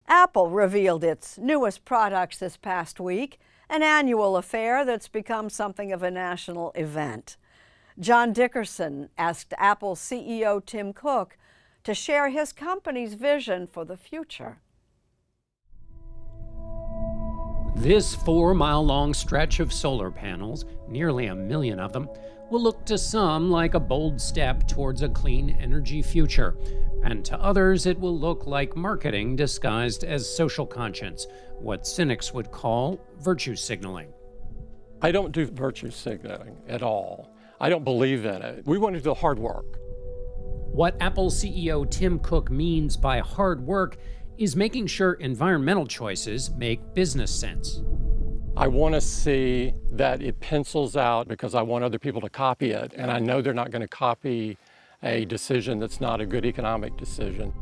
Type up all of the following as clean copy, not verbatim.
Apple revealed its newest products this past week, an annual affair that's become something of a national event. John Dickerson asked Apple CEO Tim Cook to share his company's vision for the future. This 4-mile-long stretch of solar panels, nearly 1 million of them, will look to some like a bold step towards a clean energy future, and to others it will look like marketing disguised as social conscience, what cynics would call virtue signaling. I don't do virtue signaling at all. I don't believe in it. We want to do the hard work. What Apple CEO Tim Cook means by hard work is making sure environmental choices make business sense. I want to see that it pencils out because I want other people to copy it, and I know they're not going to copy a decision that's not a good economic decision.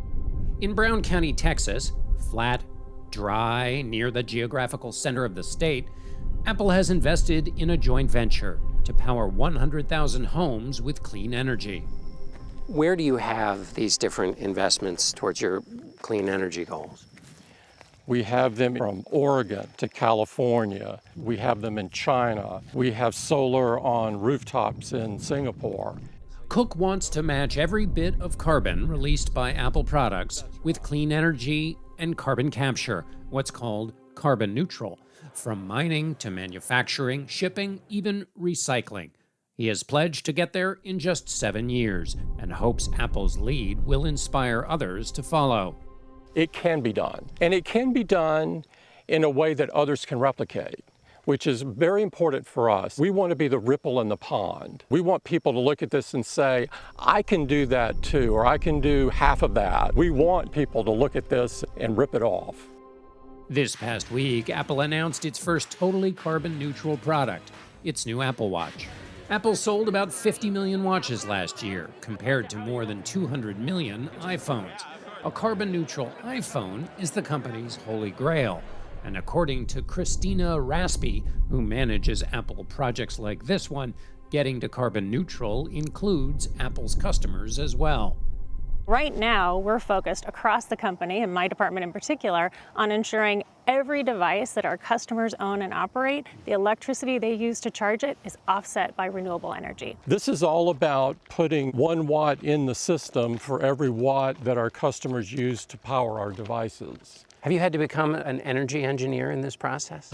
In Brown County, Texas, flat, dry, near the geographical center of the state, Apple has invested in a joint venture to power 100,000 homes with clean energy. Where do you have these different investments towards your clean energy goals? We have them from Oregon to California. We have them in China. We have solar on rooftops in Singapore. Cook wants to match every bit of carbon released by Apple products with clean energy and carbon capture, what's called carbon neutral, from mining to manufacturing, shipping, even recycling. He has pledged to get there in just 7 years and hopes Apple's lead will inspire others to follow. It can be done, and it can be done in a way that others can replicate, which is very important for us. We want to be the ripple in the pond. We want people to look at this and say, I can do that too, or I can do half of that. We want people to look at this and rip it off. This past week, Apple announced its first totally carbon neutral product, its new Apple Watch. Apple sold about 50 million watches last year, compared to more than 200 million iPhones. A carbon-neutral iPhone is the company's holy grail. And according to Christina Raspy, who manages Apple projects like this one, getting to carbon neutral includes Apple's customers as well. Right now, we're focused across the company, and my department in particular, on ensuring every device that our customers own and operate, the electricity they use to charge it is offset by renewable energy. This is all about putting 1 watt in the system for every watt that our customers use to power our devices. Have you had to become an energy engineer in this process?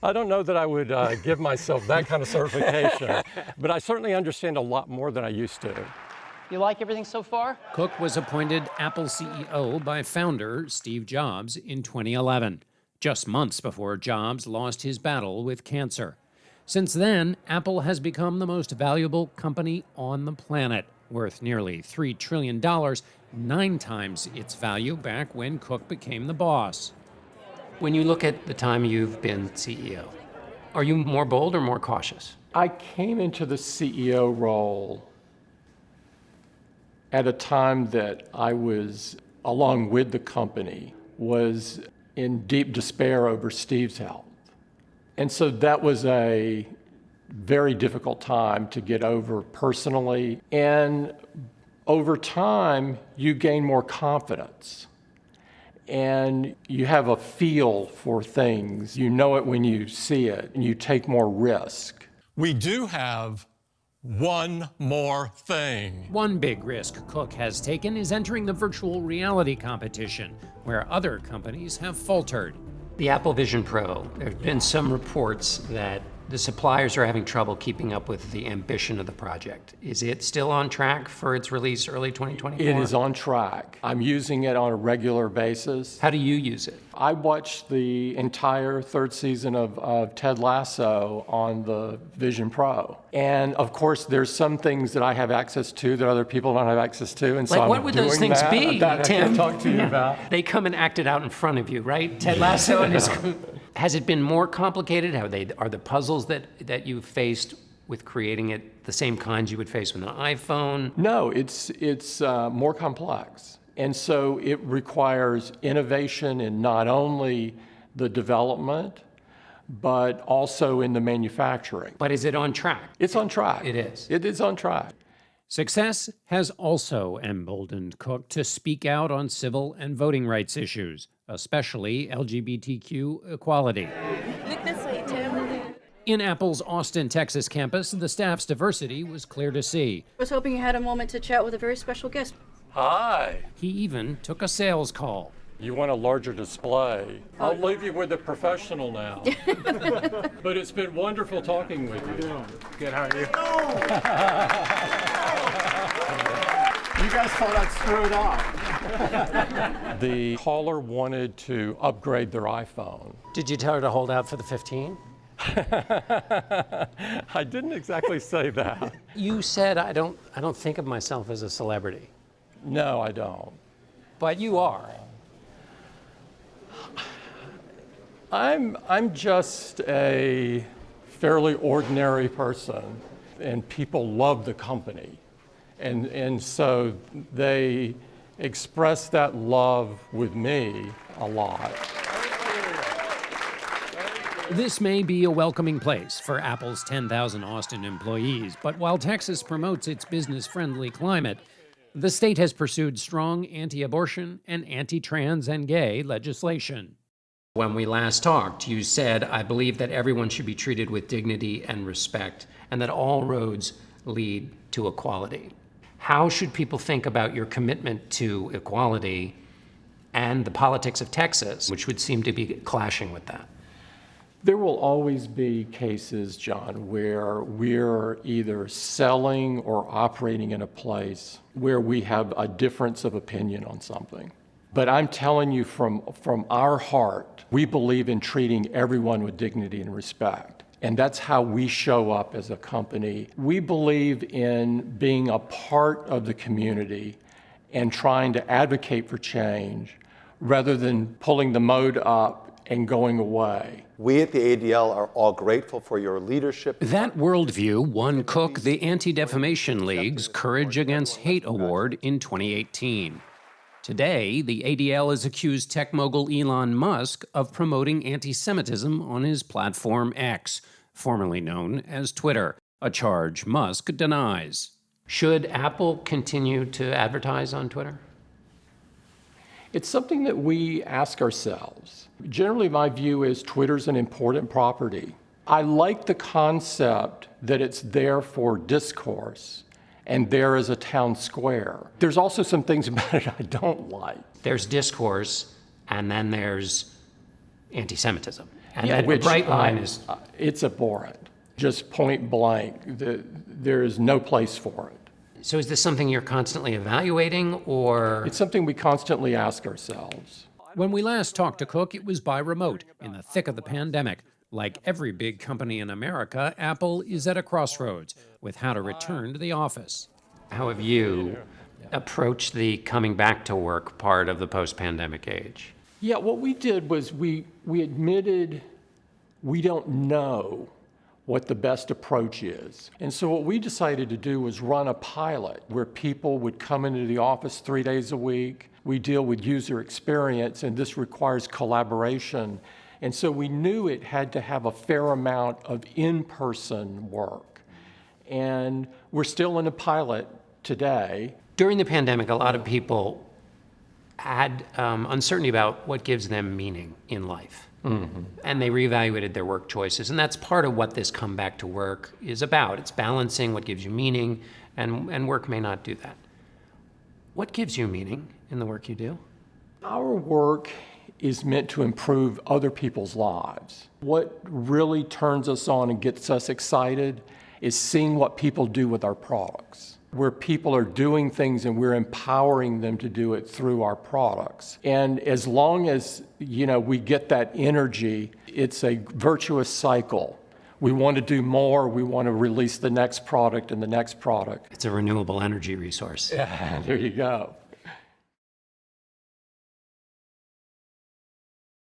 I don't know that I would give myself that kind of certification, but I certainly understand a lot more than I used to. You like everything so far? Cook was appointed Apple CEO by founder Steve Jobs in 2011, just months before Jobs lost his battle with cancer. Since then, Apple has become the most valuable company on the planet, worth nearly $3 trillion, 9 times its value back when Cook became the boss. When you look at the time you've been CEO, are you more bold or more cautious? I came into the CEO role at a time that I was, along with the company, was in deep despair over Steve's health. And so that was a very difficult time to get over personally. And over time, you gain more confidence. And you have a feel for things. You know it when you see it, and you take more risk. We do have one more thing. One big risk Cook has taken is entering the virtual reality competition, where other companies have faltered. The Apple Vision Pro, there have been some reports that the suppliers are having trouble keeping up with the ambition of the project. Is it still on track for its release early 2024? It is on track. I'm using it on a regular basis. How do you use it? I watched the entire 3rd season of Ted Lasso on the Vision Pro. And of course, there's some things that I have access to that other people don't have access to. And so what would those things be, that Tim? I can talk to you about. They come and act it out in front of you, right? Ted Lasso and his group. Has it been more complicated? Are the puzzles that you've faced with creating it the same kinds you would face with an iPhone? No, it's more complex. And so it requires innovation in not only the development, but also in the manufacturing. But is it on track? It's on track. It is. It is on track. Success has also emboldened Cook to speak out on civil and voting rights issues, especially LGBTQ equality. Look this way, Tim. In Apple's Austin, Texas campus, the staff's diversity was clear to see. I was hoping you had a moment to chat with a very special guest. Hi. He even took a sales call. You want a larger display? I'll leave you with a professional now. But it's been wonderful talking with you. Good, how are you? You guys thought I'd screw it up. The caller wanted to upgrade their iPhone. Did you tell her to hold out for the 15? I didn't exactly say that. You said I don't think of myself as a celebrity, No, I don't. but you are. I'm just a fairly ordinary person, and people love the company. And so they express that love with me a lot. This may be a welcoming place for Apple's 10,000 Austin employees, but while Texas promotes its business-friendly climate, the state has pursued strong anti-abortion and anti-trans and gay legislation. When we last talked, you said, I believe that everyone should be treated with dignity and respect, and that all roads lead to equality. How should people think about your commitment to equality and the politics of Texas, which would seem to be clashing with that? There will always be cases, John, where we're either selling or operating in a place where we have a difference of opinion on something. But I'm telling you from our heart, we believe in treating everyone with dignity and respect. And that's how we show up as a company. We believe in being a part of the community and trying to advocate for change rather than pulling the mode up and going away. We at the ADL are all grateful for your leadership. That worldview won Cook the Anti-Defamation League's Courage Against Hate Award in 2018. Today, the ADL has accused tech mogul Elon Musk of promoting anti-Semitism on his platform X, formerly known as Twitter, a charge Musk denies. Should Apple continue to advertise on Twitter? It's something that we ask ourselves. Generally, my view is Twitter's an important property. I like the concept that it's there for discourse and there is a town square. There's also some things about it I don't like. There's discourse, and then there's anti-Semitism. And Yeah, that bright line is... It's abhorrent, just point blank. There is no place for it. So is this something you're constantly evaluating, or... It's something we constantly ask ourselves. When we last talked to Cook, it was by remote, in the thick of the pandemic. Like every big company in America, Apple is at a crossroads with how to return to the office. How have you approached the coming back to work part of the post-pandemic age? Yeah, what we did was we admitted we don't know what the best approach is. And so what we decided to do was run a pilot where people would come into the office 3 days a week. We deal with user experience, and this requires collaboration. And so we knew it had to have a fair amount of in-person work. And we're still in a pilot today. During the pandemic, a lot of people had uncertainty about what gives them meaning in life. Mm-hmm. And they reevaluated their work choices. And that's part of what this come back to work is about. It's balancing what gives you meaning, and work may not do that. What gives you meaning in the work you do? Our work is meant to improve other people's lives. What really turns us on and gets us excited is seeing what people do with our products, where people are doing things and we're empowering them to do it through our products. And as long as, we get that energy, it's a virtuous cycle. We want to do more, we want to release the next product and the next product. It's a renewable energy resource. Yeah, there you go.